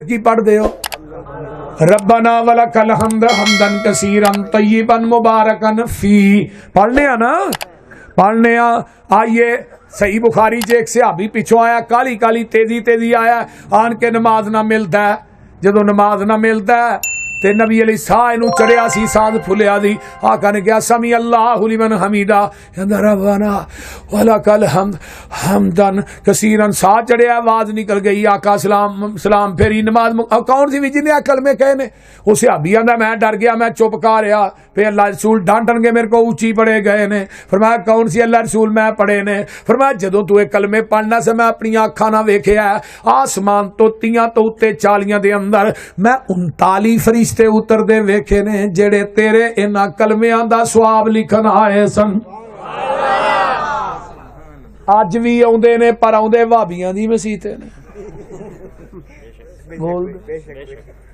کی پڑھ دے ہو ربنا ولکل حمد حمدن کثیرن طیبن مبارکن فی پڑھنے نا پڑھنے آئیے صحیح بخاری چ ایک صحابی پیچھوں آیا کالی کالی تیزی آیا آن کے نماز نہ ملتا ہے جدو نماز نہ ملتا ہے تے نبی علیہ ساہ نو چڑیا سی ساز پھلیا دی آقا نے کہا سمی اللہ لمن حمیدہ ربنا ولکل حمد حمدن کثیرن ساہ چڑیا آواز نکل گئی آقا سلام پھیری نماز کون سی بھی جنہیں کلمے کہے نے اسے ابھی آندا میں ڈر گیا میں چپ کا رہا پھر اللہ رسول ڈانٹن گے میرے کو اونچی پڑے گئے نے فرمایا کون سی اللہ رسول میں پڑھے نے فرمایا جدوں تو ایک کلمے پڑھنا سے میں اپنی آنکھاں نہ ویکھیا آسمان تو تیاں تو اتے چالیاں دے اندر میں 39 فرشتے اتر دے ویکھے نے جڑے تیرے انہاں کلمیاں دا ثواب لکھن آئے سن اج بھی اوندے نے پر اوندے وہابیاں دی مسیتے نے بول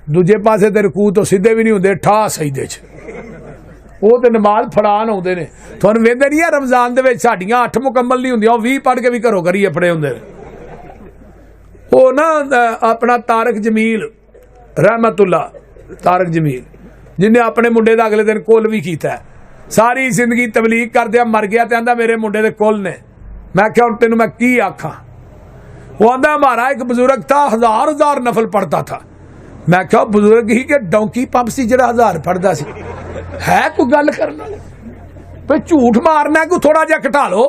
دوجے پاسے تے رکوع تو سیدھے بھی نہیں ہوندے ٹھا سجدے چ وہ تے نماز پھڑان ہوندے نے تھانوں ویندے نہیں رمضان دے وچ ساڈیاں 8 مکمل نہیں ہوندیاں 20 پڑھ کے بھی گھروں گھری اپنے ہوندے او نا اپنا طارق جمیل رحمت اللہ طارق جمیل جنہیں اپنے منڈے دا اگلے دن کول بھی کیتا ہے ساری زندگی تبلیغ کردیا مر گیا تے آندا میرے منڈے دے کول نے میں کہا ہن تینوں میں کی آکھاں وہ آندا ہمارا ایک بزرگ تھا 1000 نفل پڑھتا تھا میں کہا بزرگ ہی کہ ڈونکی پمپ سی جڑا 1000 پڑھدا سی ہے کوئی گل کرنا پہ جھوٹ مارنا ہے کوئی تھوڑا جہا گھٹا لو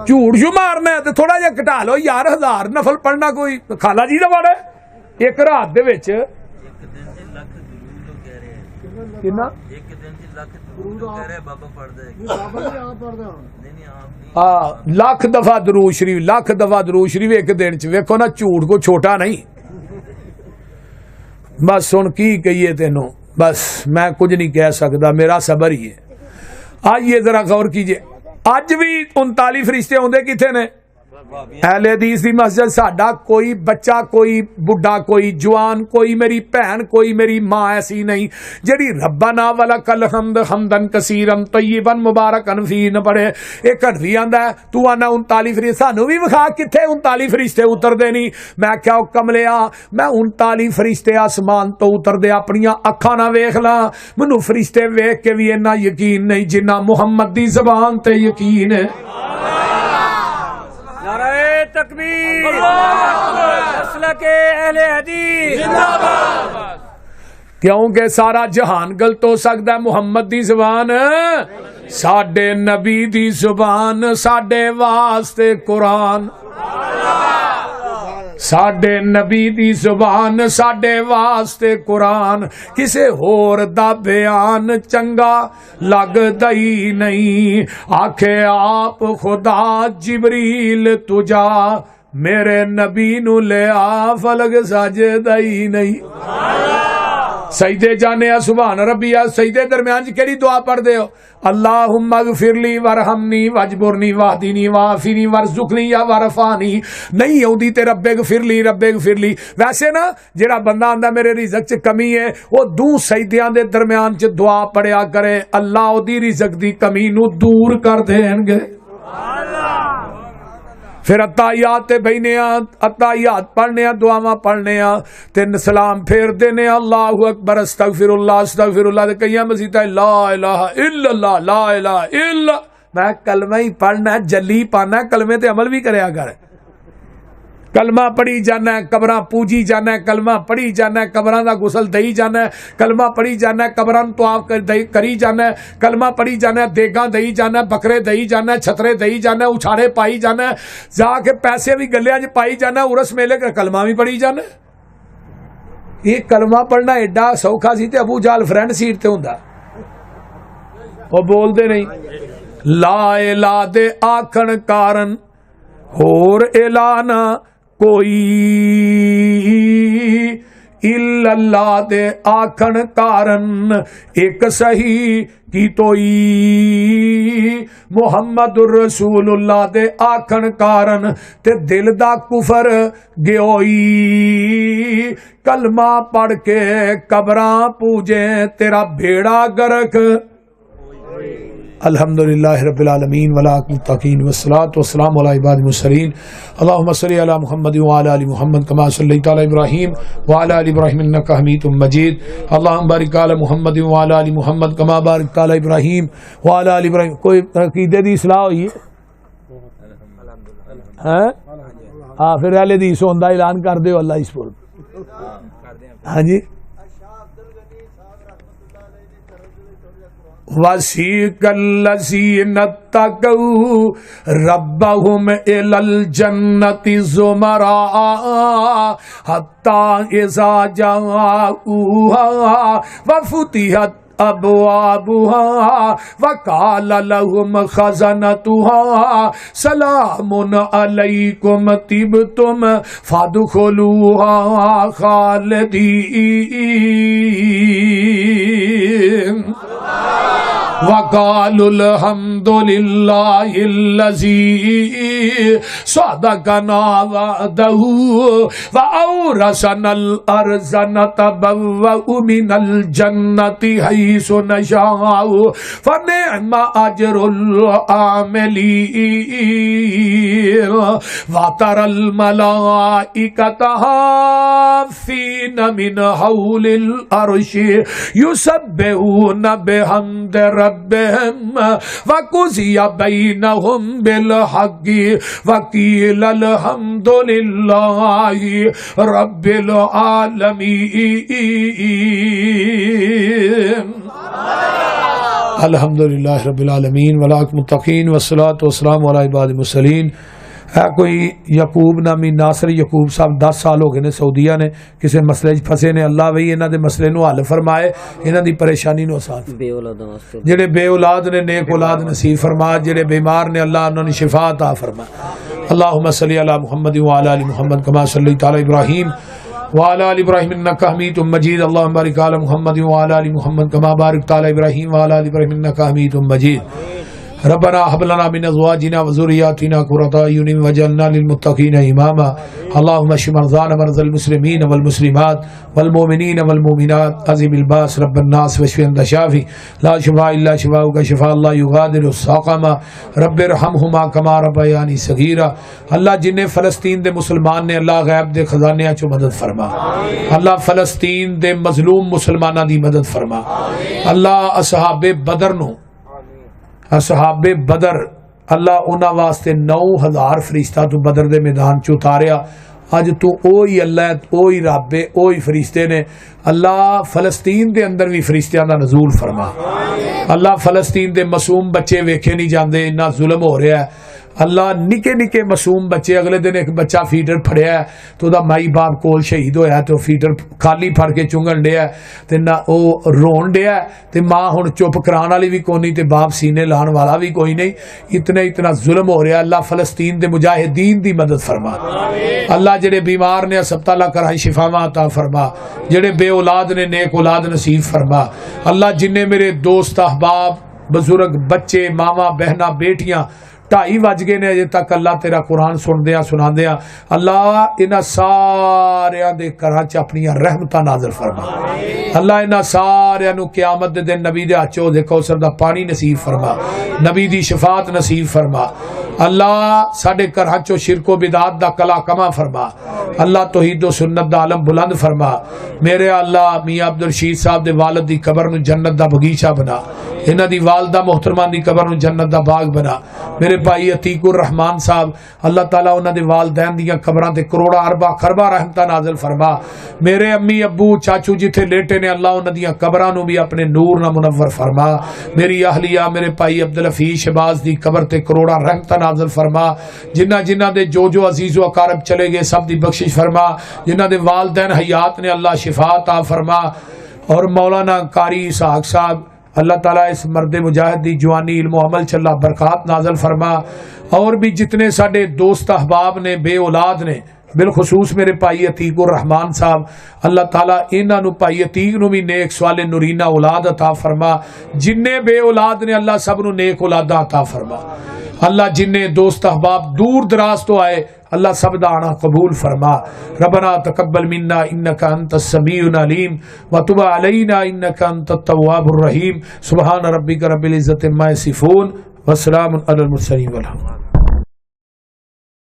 جھوٹ جو مارنا ہے تو تھوڑا جہا گھٹا لو یار 1000 نفل پڑھنا کوئی خالہ جی دا بڑا ایک رات دے وچ لاکھ دفعہ درود شریف ایک دن چ ویکھو نا جھوٹ کو چھوٹا نہیں بس سن کی کہیے تینوں بس میں کچھ نہیں کہہ سکتا میرا صبر ہی ہے آئیے ذرا غور کیجئے اج بھی 39 فرشتے ہوندے کتنے نے اہل حدیث دی مسجد ساڈا کوئی بچہ کوئی بڈھا کوئی جوان کوئی میری بہن کوئی میری ماں ایسی نہیں جڑی ربنا ولکل حمد حمدن کثیرن طیبن مبارکن فی نہ پڑھے ایک ہنوی آندا ہے تو آنا 39 فرشتے سانو بھی وکھا کتھے 39 فرشتے اتر دے نہیں میں کیا کملیا میں 39 فرشتے آسمان تو اتر دے اپنی اکھاں نہ ویکھ لا مینوں فرشتے ویکھ کے بھی اتنا یقین نہیں جنہ محمد دی زبان تے یقین ہے نعرہ تکبیر مسلک اہل حدیث زندہ باد کیونکہ سارا جہان غلط ہو سکتا ہے محمد دی زبان ساڈے نبی دی زبان ساڈے واسطے قرآن ساڈے نبی دی زبان ساڈے واسطے قرآن کسے ہور دا بیان چنگا لگدا ہی نہیں آکھے آپ خدا جبریل تجا میرے نبی نو لے آ فلک سجدا ہی نہیں سجدے جانے سبحان ربی سجدے درمیان کیڑی دعا پڑھ دے ہو اللہم اغفر لی ورحمنی واجبرنی واہدنی وعافنی وارزقنی یا ورفانی نہیں ہوندی تے رب اغفر لی ویسے نا جڑا بندہ آندا میرے رزق چ کمی ہے وہ دو سجدیاں دے درمیان چ دعا پڑھیا کرے اللہ او دی رزق دی کمی نو دور کر دین گے پھر اتحیات تے بہنے اتحیات پڑھنے دعاواں پڑھنے تے سلام پھیر دینے اللہ اکبر استغفر اللہ تے کئی مسیح لا الہ الا اللہ لا الہ الا میں کلمہ ہی پڑھنا جلی پانا کلمے تے عمل بھی کریا کر کلمہ پڑھی جانا ہے قبراں پوجی جانا ہے کلمہ پڑھی جانا ہے قبراں دا غسل دئی جانا ہے کلمہ پڑھی جانا ہے قبراں طواف کری جانا ہے کلمہ پڑھی جانا ہے دیگاں دئی جانا ہے بکرے دئی جانا ہے چھترے دئی جانا ہے اچھاڑے پائی جانا ہے جا کے پیسے بھی گلیاں چ پائی جانا ہے عرس میلے کا کلمہ بھی پڑھی جانا ہے یہ کلمہ پڑھنا ایڈا سوکھا سی تے ابو جہل فرنٹ سیٹ تے ہوندا او بول دے نہیں لا الہ دے آکھن کارن ہور اعلان کوئی الا اللہ دے آکھن کارن ایک صحیح کی توئی محمد الرسول اللہ دے آکھن کارن تے دل دا کفر گیوئی کلمہ پڑھ کے قبراں پوجے تیرا بھیڑا گرک الحمدللہ رب العالمین والعاقبۃ للمتقین والصلاۃ والسلام علی عباد المرسلین اللهم صل علی محمد وعلی آل محمد کما صلیت علی ابراہیم وعلی آل ابراہیم انک حمید مجید اللهم بارک علی محمد وعلی آل محمد کما بارکت علی ابراہیم وعلی آل ابراہیم. کوئی عقیدے دی اصلاح ہوئی ہے؟ ہاں پھر اہل حدیث ہوندہ اعلان کر دیو اللہ اس پر. ہاں جی. وَسِيقَ الَّذِينَ اتَّقَوْا رَبَّهُمْ إِلَى الْجَنَّةِ زُمَرًا حَتَّى إِذَا جَاءُوهَا وَفُتِحَتْ أَبْوَابُهَا وَقَالَ لَهُمْ خَزَنَتُهَا سَلَامٌ عَلَيْكُمْ طِبْتُمْ فَادْخُلُوهَا خَالِدِينَ وَقَالُوا الْحَمْدُ لِلَّهِ الَّذِي صَدَقَنَا وَعْدَهُ وَأَوْرَثَنَا الْأَرْضَ نَتَبَوَّأُ مِنَ الْجَنَّةِ حَيْثُ نَشَاءُ فَنِعْمَ أَجْرُ الْعَامِلِينَ وَتَرَى الْمَلَائِكَةَ حَافِّينَ مِنْ حَوْلِ الْعَرْشِ يُسَبِّحُونَ بِحَمْدِ ربهم وقضي بينهم بالحق وقيل الحمد لله رب العالمين. الحمدللہ رب العالمین والعاقبۃ للمتقین والصلاۃ والسلام علی عباد المرسلین. ہے کوئی یعقوب نامی ناصر یعقوب صاحب 10 سال ہو گئے نے سعودیہ نے کسی مسئلے پھسے نے. اللہ وہی انہاں دے مسئلے نو حل فرمائے, انہاں دی پریشانی نو آسان. جڑے بے اولاد نے نیک اولاد نصیب فرما, جڑے بیمار نے اللہ انہاں دی شفا عطا فرما. اللهم صل علی محمد وعلی آل محمد کما صلیت علی ابراہیم وعلی آل ابراہیم انک حمید مجید. اللهم بارک علی محمد وعلی آل محمد کما بارکت علی ابراہیم وعلی آل ابراہیم انک حمید مجید. ربنا هب لنا من ازواجنا وذرياتنا قرة اعين واجعلنا للمتقين اماما. اللهم اشف مرضانا مرضى المسلمين والمسلمات والمؤمنين والمؤمنات. عظيم الباس رب الناس واشف انت الشافي لا شفاء الا شفاؤك شفاء الله يغادر سقما. رب ارحمهما كما ربياني صغيرا. اللہ جن فلسطین دے مسلمان نے اللہ غیب دے خزانے چوں مدد فرما. اللہ فلسطین دے مظلوم مسلماناں دی مدد فرما. اللہ اصحاب بدر نو اصحاب بدر اللہ انہاں واسطے 9000 فرشتہ تو بدر دے میدان چ اتاریا. اج تو اوہی اللہ اوہی رب اوہی فرشتے نے. اللہ فلسطین دے اندر بھی فرشتیاں دا نزول فرما. اللہ فلسطین دے معصوم بچے ویکھے نہیں جاندے, اتنا ظلم ہو رہا ہے. اللہ نکے نکے معصوم بچے, اگلے دن ایک بچہ فیڈر پھڑیا ہے تو دا مائی باپ کول شہید ہویا تو فیڈر خالی پھڑ کے چونگن ڈیا تے نہ او رون ڈیا تے ماں ہن چپ کران والی بھی کوئی نہیں تے باپ سینے لان والا بھی کوئی نہیں. اتنا ظلم ہو رہا ہے. اللہ فلسطین دے مجاہدین دی مدد فرما. اللہ جڑے بیمار نے ہسپتالاں کرائی شفاواں عطا فرما. جڑے بے اولاد نے نیک اولاد نصیب فرما. اللہ جن میرے دوست احباب بزرگ بچے ماما بہنا بیٹیاں 2:30 بج گئے نے اجے تک اللہ تیرا قرآن سندیاں سناندیاں, اللہ انہاں ساریاں دے گھراں چ اپنی رحمتاں نازل فرما. اللہ انہاں ساریاں نو قیامت دے دن نبی دے ہاتھوں دے کوثر دا پانی نصیب فرما, نبی دی شفاعت نصیب فرما. اللہ ساڈے گھراں چوں شرک و بدعت دا کلا کما فرما. اللہ توحید و سنت دا عالم بلند فرما. میرے اللہ میاں عبدالرشید صاحب دے والد دی قبر نو جنت دا بغیچہ بنا. انہاں دی والدہ محترمہ دی قبر نو جنت دا باغ بنا. میرے بھائی عتیق الرحمان صاحب اللہ تعالیٰ انہاں دے والدین دیاں قبراں تے کروڑا اربا خربا رحمتاں نازل فرما. میرے امی ابو چاچو جتھے لیٹے نے اللہ انہاں دیاں قبراں نو بھی اپنے نور نال منور فرما. میری اہلیہ میرے بھائی عبدالحفیظ شہباز دی قبر تے کروڑا رحمتاں نازل فرما. جنہ دے جو عزیز و اقارب چلے گئے سب دی بخشش فرما. جنہ دے والدین حیات نے اللہ شفا عطا فرما. اور مولانا قاری اسحاق صاحب اللہ تعالیٰ اس مرد مجاہد دی جوانی علم و عمل چلا برکات نازل فرما. اور بھی جتنے ساڈے دوست احباب نے بے اولاد نے بالخصوص میرے بھائی عتیق الرحمان صاحب اللہ تعالیٰ انہاں نو بھائی عتیق نو بھی نیک صالح نورینہ اولاد عطا فرما. جننے بے اولاد نے اللہ سب نو نیک اولاد عطا فرما. اللہ جننے دوست احباب دور دراز تو آئے اللہ سب دعانا قبول فرما. ربنا تقبل منا انک انت السمیع العلیم وتب علینا انک انت التواب الرحیم. سبحان ربک رب العزت عما یصفون وسلام علی المرسلین والحمد